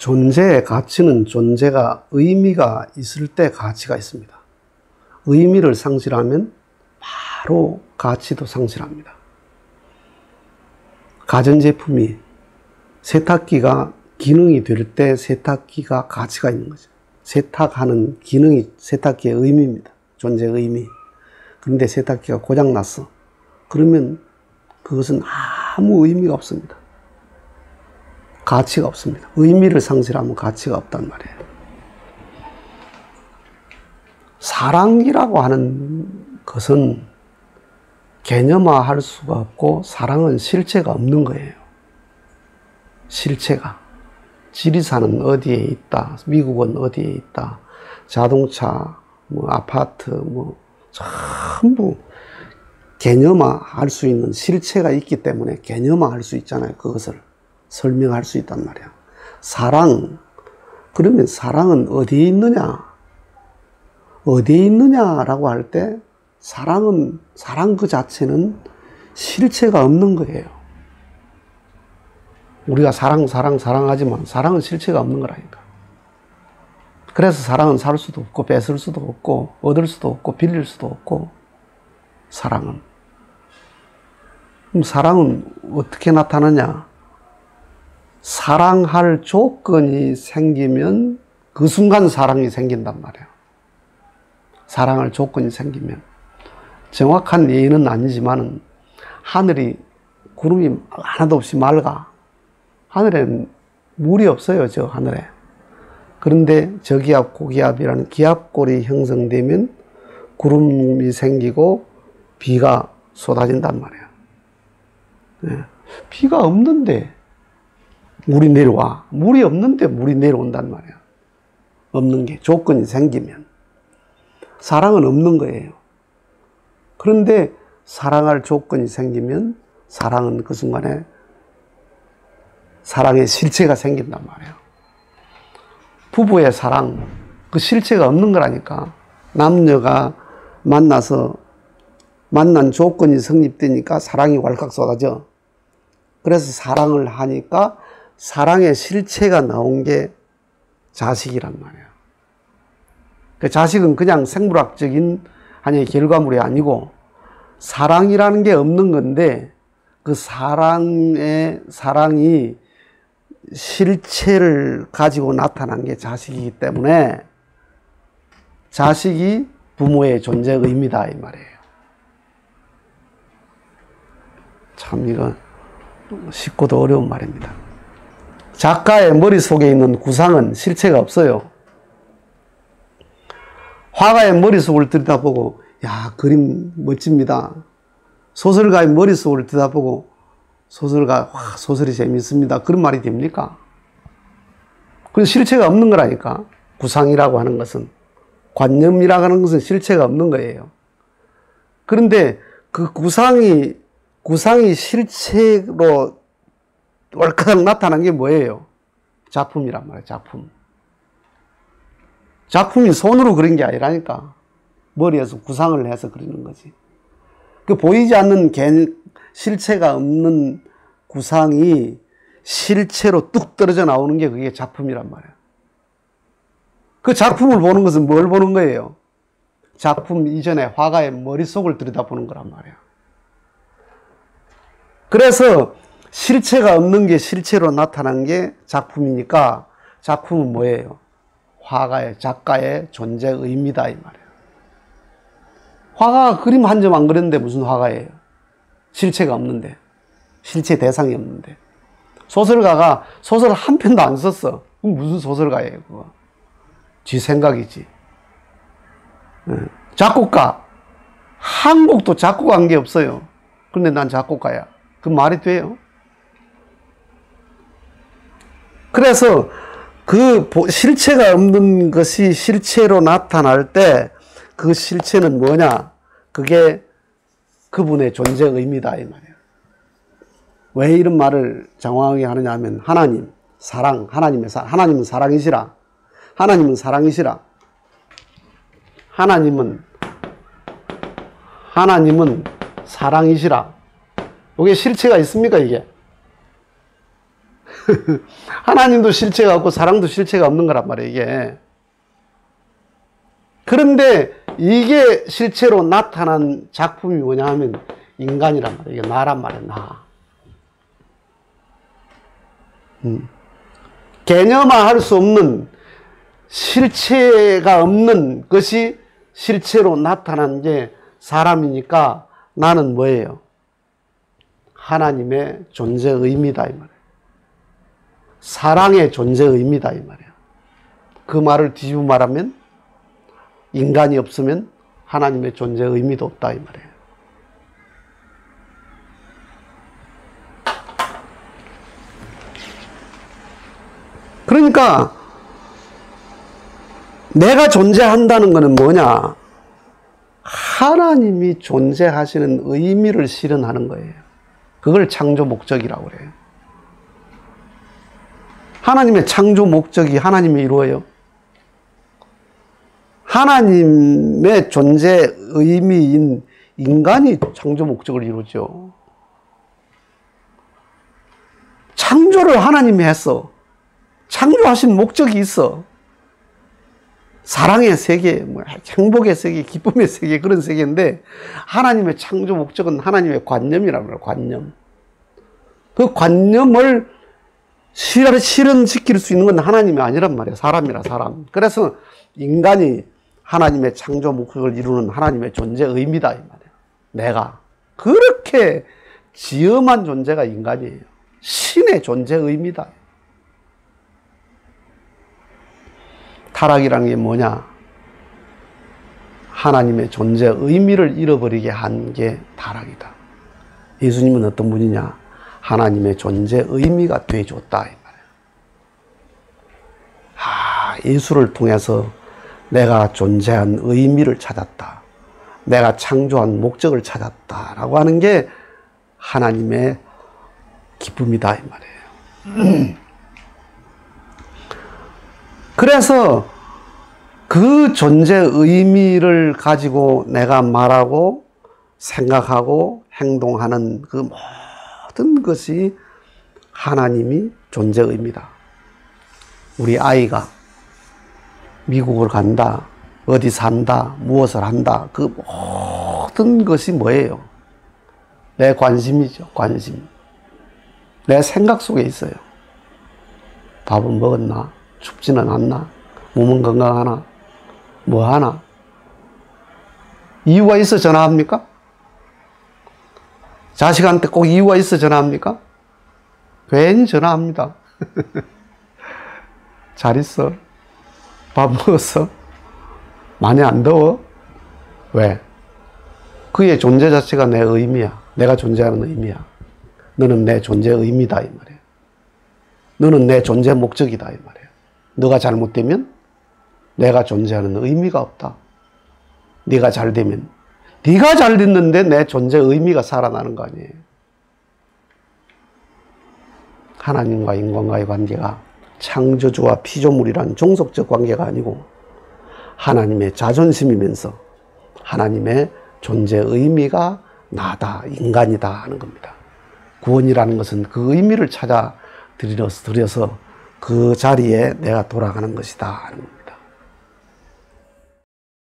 존재의 가치는 존재가 의미가 있을 때 가치가 있습니다. 의미를 상실하면 바로 가치도 상실합니다. 가전제품이 세탁기가 기능이 될 때 세탁기가 가치가 있는 거죠. 세탁하는 기능이 세탁기의 의미입니다. 존재의 의미. 그런데 세탁기가 고장났어. 그러면 그것은 아무 의미가 없습니다. 가치가 없습니다. 의미를 상실하면 가치가 없단 말이에요. 사랑이라고 하는 것은 개념화할 수가 없고 사랑은 실체가 없는 거예요. 실체가. 지리산은 어디에 있다. 미국은 어디에 있다. 자동차, 아파트, 전부 개념화할 수 있는 실체가 있기 때문에 개념화할 수 있잖아요. 그것을 설명할 수 있단 말이야. 사랑. 그러면 사랑은 어디에 있느냐? 어디에 있느냐라고 할 때 사랑 그 자체는 실체가 없는 거예요. 우리가 사랑하지만 사랑은 실체가 없는 거라니까. 그래서 사랑은 살 수도 없고 뺏을 수도 없고 얻을 수도 없고 빌릴 수도 없고 사랑은. 그럼 사랑은 어떻게 나타나냐? 사랑할 조건이 생기면 그 순간 사랑이 생긴단 말이에요. 사랑할 조건이 생기면. 정확한 예는 아니지만은 하늘이 구름이 하나도 없이 맑아. 하늘에는 물이 없어요, 저 하늘에. 그런데 저기압, 고기압이라는 기압골이 형성되면 구름이 생기고 비가 쏟아진단 말이에요. 네. 비가 없는데 물이 내려와. 물이 없는데 물이 내려온단 말이에요. 없는 게 조건이 생기면. 사랑은 없는 거예요. 그런데 사랑할 조건이 생기면 사랑은 그 순간에 사랑의 실체가 생긴단 말이에요. 부부의 사랑, 그 실체가 없는 거라니까. 남녀가 만나서 만난 조건이 성립되니까 사랑이 왈칵 쏟아져. 그래서 사랑을 하니까 사랑의 실체가 나온 게 자식이란 말이에요. 그 자식은 그냥 생물학적인 하나의 결과물이 아니고 사랑이라는 게 없는 건데 그 사랑이 실체를 가지고 나타난 게 자식이기 때문에 자식이 부모의 존재 의미다 이 말이에요. 참 이거 쉽고도 어려운 말입니다. 작가의 머릿속에 있는 구상은 실체가 없어요. 화가의 머릿속을 들여다보고 야 그림 멋집니다. 소설가의 머릿속을 들여다보고 소설이 재밌습니다. 그런 말이 됩니까? 그건 실체가 없는 거라니까. 구상이라고 하는 것은. 관념이라고 하는 것은 실체가 없는 거예요. 그런데 그 구상이 실체로 왈칵 나타난 게 뭐예요? 작품이란 말이에요. 작품. 작품이 손으로 그린 게 아니라니까. 머리에서 구상을 해서 그리는 거지. 그 보이지 않는 실체가 없는 구상이 실체로 뚝 떨어져 나오는 게 그게 작품이란 말이에요. 그 작품을 보는 것은 뭘 보는 거예요? 작품 이전에 화가의 머릿속을 들여다보는 거란 말이에요. 그래서 실체가 없는 게 실체로 나타난 게 작품이니까 작품은 뭐예요? 화가의, 작가의 존재 의미다 이 말이에요. 화가가 그림 한 점 안 그렸는데 무슨 화가예요? 실체가 없는데. 실체 대상이 없는데. 소설가가 소설 한 편도 안 썼어. 그럼 무슨 소설가예요, 그거? 지 생각이지. 작곡가. 한 곡도 작곡한 게 없어요. 그런데 난 작곡가야. 그 말이 돼요? 그래서 그 실체가 없는 것이 실체로 나타날 때 그 실체는 뭐냐? 그게 그분의 존재 의미다 이 말이에요. 왜 이런 말을 장황하게 하느냐 하면 하나님, 사랑, 하나님은 사랑이시라. 하나님은 사랑이시라. 하나님은 사랑이시라. 이게 실체가 있습니까 이게? 하나님도 실체가 없고 사랑도 실체가 없는 거란 말이에요, 이게. 그런데 이게 실체로 나타난 작품이 뭐냐 하면 인간이란 말이에요. 이게 나란 말이에요, 나. 개념화할 수 없는 실체가 없는 것이 실체로 나타난 게 사람이니까 나는 뭐예요? 하나님의 존재 의미다, 이 말이에요. 사랑의 존재 의미다, 이 말이에요. 그 말을 뒤집어 말하면 인간이 없으면 하나님의 존재 의미도 없다, 이 말이에요. 그러니까 내가 존재한다는 것은 뭐냐? 하나님이 존재하시는 의미를 실현하는 거예요. 그걸 창조 목적이라고 그래요. 하나님의 창조 목적이 하나님이 이루어요. 하나님의 존재 의미인 인간이 창조 목적을 이루죠. 창조를 하나님이 했어. 창조하신 목적이 있어. 사랑의 세계, 행복의 세계, 기쁨의 세계, 그런 세계인데 하나님의 창조 목적은 하나님의 관념이라고 해요. 관념. 그 관념을 실현시킬 수 있는 건 하나님이 아니란 말이에요. 사람이라 사람. 그래서 인간이 하나님의 창조 목적을 이루는 하나님의 존재 의미다, 이 말이에요. 내가. 그렇게 지엄한 존재가 인간이에요. 신의 존재 의미다. 타락이라는 게 뭐냐? 하나님의 존재 의미를 잃어버리게 한 게 타락이다. 예수님은 어떤 분이냐? 하나님의 존재 의미가 되어줬다, 이 말이에요. 예수를 통해서 내가 존재한 의미를 찾았다. 내가 창조한 목적을 찾았다라고 하는 게 하나님의 기쁨이다, 이 말이에요. 그래서 그 존재 의미를 가지고 내가 말하고 생각하고 행동하는 그 모든 것이 하나님이 존재 의미다. 우리 아이가 미국을 간다, 어디 산다, 무엇을 한다, 그 모든 것이 뭐예요? 내 관심이죠, 관심. 내 생각 속에 있어요. 밥은 먹었나? 춥지는 않나? 몸은 건강하나? 뭐 하나? 이유가 있어 전화합니까? 자식한테 꼭 이유가 있어 전화합니까? 괜히 전화합니다. 잘 있어? 밥 먹었어? 많이 안 더워? 왜? 그의 존재 자체가 내 의미야. 내가 존재하는 의미야. 너는 내 존재 의미다, 이 말이에요. 너는 내 존재 목적이다, 이 말이에요. 너가 잘못되면 내가 존재하는 의미가 없다. 네가 잘 되면, 네가 잘 됐는데 내 존재 의미가 살아나는 거 아니에요. 하나님과 인간과의 관계가 창조주와 피조물이란 종속적 관계가 아니고 하나님의 자존심이면서 하나님의 존재 의미가 나다, 인간이다 하는 겁니다. 구원이라는 것은 그 의미를 찾아 들여서 그 자리에 내가 돌아가는 것이다 하는 겁니다.